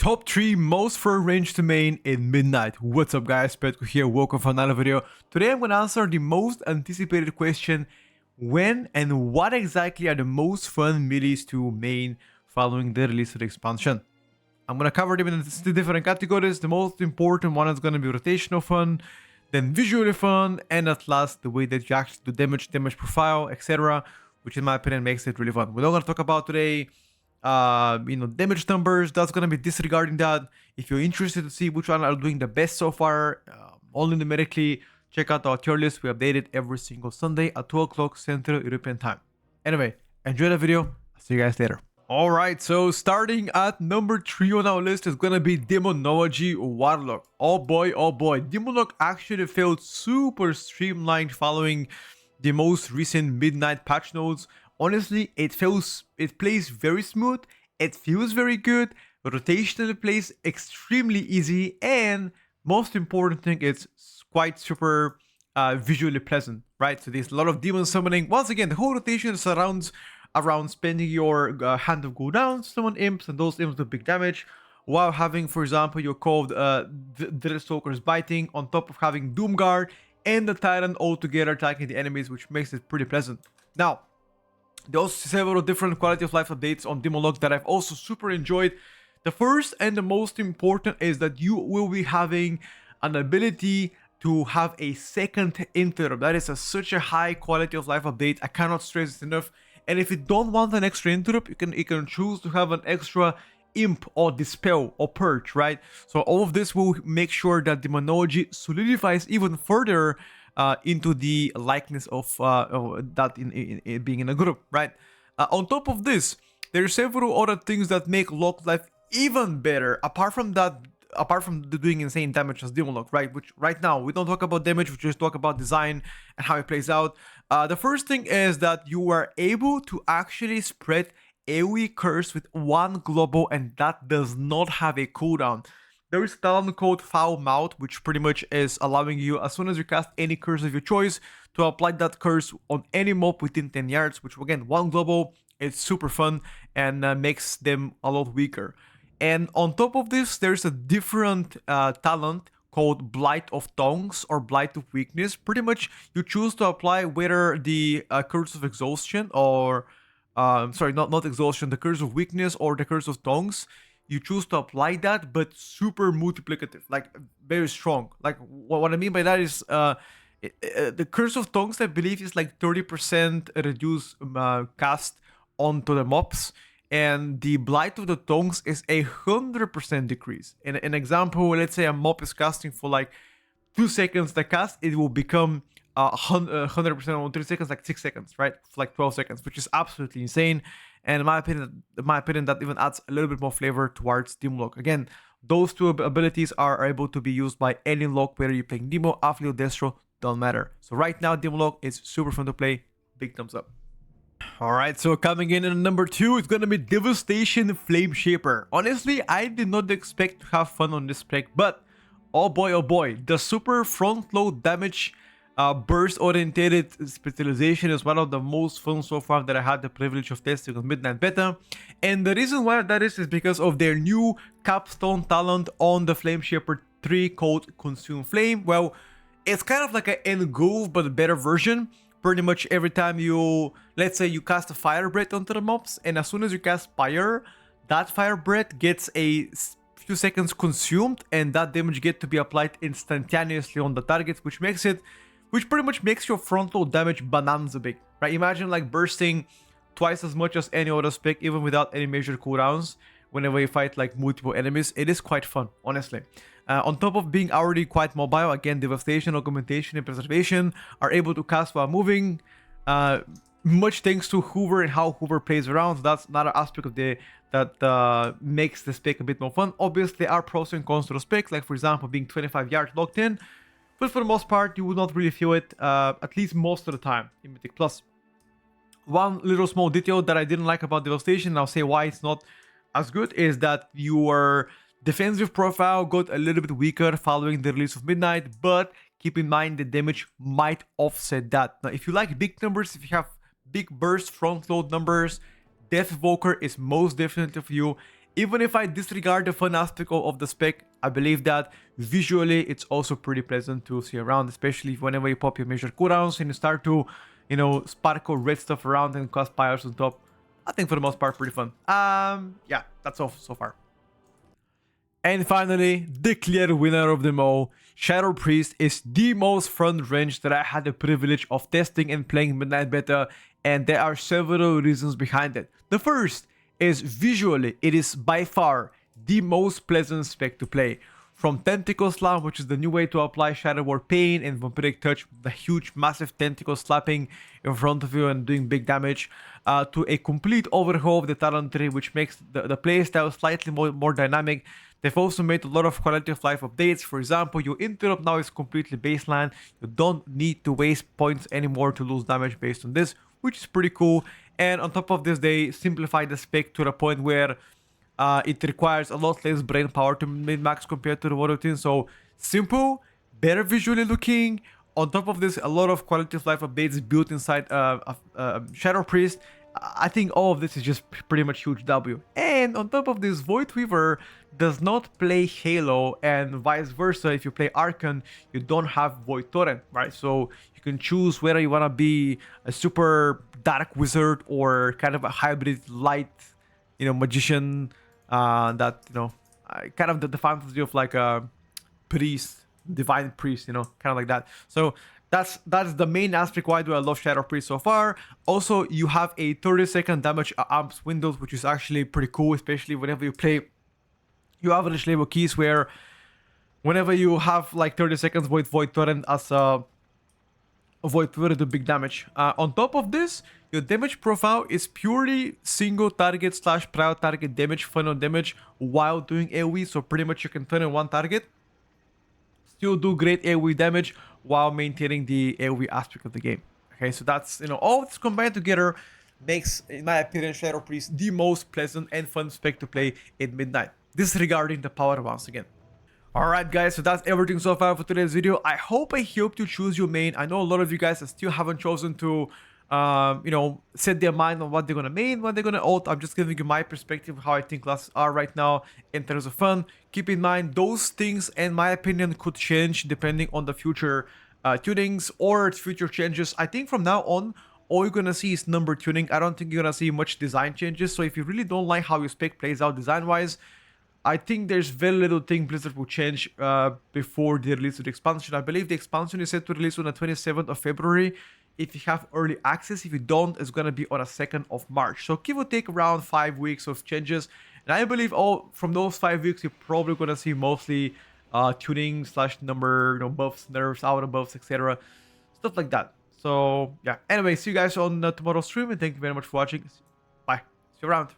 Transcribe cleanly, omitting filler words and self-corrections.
Top 3 most fur range to main in Midnight. What's up guys, Petko here, welcome for another video. Today I'm gonna answer the most anticipated question: when and what exactly are the most fun melees to main following the release of the expansion? I'm gonna cover them in the different categories. The most important one is gonna be rotational fun, then visually fun, and at last the way that you actually do damage profile, etc., which in my opinion makes it really fun. We're not gonna talk about today damage numbers. That's gonna be disregarding that. If you're interested to see which one are doing the best so far, only numerically, check out our tier list. We update it every single Sunday at 2 o'clock Central European time. Anyway, enjoy the video. I'll see you guys later. Alright, so starting at number 3 on our list is gonna be Demonology Warlock. Oh boy, Demonology actually felt super streamlined following the most recent Midnight patch notes. Honestly, it plays very smooth, it feels very good, rotationally plays extremely easy, and most important thing, it's quite super visually pleasant, right? So there's a lot of demon summoning. Once again, the whole rotation surrounds around spending your hand of cooldowns, summon imps, and those imps do big damage, while having, for example, your called Dreadstalker's Biting, on top of having Doomguard and the Tyrant all together attacking the enemies, which makes it pretty pleasant. Now, there are also several different quality of life updates on Demonology that I've also super enjoyed. The first and the most important is that you will be having an ability to have a second interrupt. That is such a high quality of life update. I cannot stress it enough. And if you don't want an extra interrupt, you can choose to have an extra imp or dispel or purge, right? So all of this will make sure that Demonology solidifies even further into the likeness of that in being in a group, right? On top of this, there are several other things that make Lock Life even better. Apart from doing insane damage as Demonology, right? Which right now we don't talk about damage, we just talk about design and how it plays out. The first thing is that you are able to actually spread AoE curse with one global, and that does not have a cooldown. There is a talent called Foul Mouth, which pretty much is allowing you, as soon as you cast any curse of your choice, to apply that curse on any mob within 10 yards, which again, one global, it's super fun and makes them a lot weaker. And on top of this, there's a different talent called Blight of Tongues or Blight of Weakness. Pretty much you choose to apply whether the Curse of Exhaustion or, sorry, not Exhaustion, the Curse of Weakness or the Curse of Tongues. You choose to apply that, but super multiplicative, like very strong. Like what I mean by that is the Curse of Tongues, I believe, is like 30% reduce cast onto the mobs, and the Blight of the Tongues is 100% decrease. In an example, let's say a mob is casting for like 2 seconds the cast, it will become 100% on 3 seconds, like 6 seconds, right? For like 12 seconds, which is absolutely insane. And in my opinion, that even adds a little bit more flavor towards Demonology. Again, those two abilities are able to be used by any lock, whether you're playing Demo, Affli, or Destro, don't matter. So right now, Demonology is super fun to play. Big thumbs up. Alright, so coming in at number 2, it's gonna be Devastation Flame Shaper. Honestly, I did not expect to have fun on this spec, but oh boy, the super front load damage burst oriented specialization is one of the most fun so far that I had the privilege of testing on Midnight Beta. And the reason why that is because of their new capstone talent on the Flame Shaper 3 called Consume Flame. Well, it's kind of like an Engulf but a better version. Pretty much every time you, let's say you cast a Fire Breath onto the mobs, and as soon as you cast Fire, that Fire Breath gets a few seconds consumed, and that damage gets to be applied instantaneously on the target, which pretty much makes your front load damage bonanza big, right? Imagine like bursting twice as much as any other spec, even without any major cooldowns, whenever you fight like multiple enemies. It is quite fun, honestly. On top of being already quite mobile, again, Devastation, Augmentation, and Preservation are able to cast while moving, much thanks to Hoover and how Hoover plays around. So that's another aspect of that makes the spec a bit more fun. Obviously, there are pros and cons to the spec, like for example, being 25 yards locked in, but for the most part, you will not really feel it, at least most of the time in Mythic Plus. One little small detail that I didn't like about Devastation, and I'll say why it's not as good, is that your defensive profile got a little bit weaker following the release of Midnight, but keep in mind the damage might offset that. Now, if you like big numbers, if you have big burst front load numbers, Death Evoker is most definitely for you. even if I disregard the fun aspect of the spec, I believe that visually it's also pretty pleasant to see around, especially whenever you pop your major cooldowns and you start to, you know, sparkle red stuff around and cast pyres on top. I think for the most part, pretty fun. Yeah, that's all so far. And finally, the clear winner of them all, Shadow Priest is the most fun range that I had the privilege of testing and playing Midnight Beta, and there are several reasons behind it. The first is visually, it is by far the most pleasant spec to play. From Tentacle Slap, which is the new way to apply Shadow Ward Pain and Vampiric Touch, the huge massive tentacle slapping in front of you and doing big damage, to a complete overhaul of the talent tree, which makes the playstyle slightly more dynamic. They've also made a lot of quality of life updates. For example, your interrupt now is completely baseline. You don't need to waste points anymore to lose damage based on this, which is pretty cool. And on top of this, they simplified the spec to the point where it requires a lot less brain power to min-max compared to the War routine. So simple, better visually looking. On top of this, a lot of quality of life updates built inside Shadow Priest. I think all of this is just pretty much huge W. And on top of this, Void Weaver does not play Halo, and vice versa. If you play Archon, you don't have Void Torrent, right? So you can choose whether you want to be a super dark wizard or kind of a hybrid light, you know, magician. That, you know, kind of the fantasy of like a priest, divine priest, you know, kind of like that. So that's the main aspect why do I love Shadow Priest so far. Also, you have a 30-second damage amps windows, which is actually pretty cool, especially whenever you play your average level keys, where whenever you have like 30 seconds Void Torrent as a Void Weaver do big damage. On top of this, your damage profile is purely single target / prior target damage, final damage while doing AoE, so pretty much you can turn in one target, still do great AoE damage while maintaining the AoE aspect of the game. Okay, so that's, you know, all this combined together makes, in my opinion, Shadow Priest the most pleasant and fun spec to play in Midnight, disregarding the power once again. Alright guys, so that's everything so far for today's video. I hope I helped you choose your main. I know a lot of you guys still haven't chosen to, you know, set their mind on what they're gonna main, what they're gonna ult. I'm just giving you my perspective, how I think classes are right now in terms of fun. Keep in mind, those things, in my opinion, could change depending on the future tunings or future changes. I think from now on, all you're gonna see is number tuning. I don't think you're gonna see much design changes. So if you really don't like how your spec plays out design-wise, I think there's very little thing Blizzard will change before the release of the expansion. I believe the expansion is set to release on the 27th of February if you have early access. If you don't, it's going to be on the 2nd of March. So give or take around 5 weeks of changes. And I believe from those 5 weeks, you're probably going to see mostly tuning / number, you know, buffs, nerfs, outer buffs, etc. Stuff like that. So yeah. Anyway, see you guys on tomorrow's stream, and thank you very much for watching. Bye. See you around.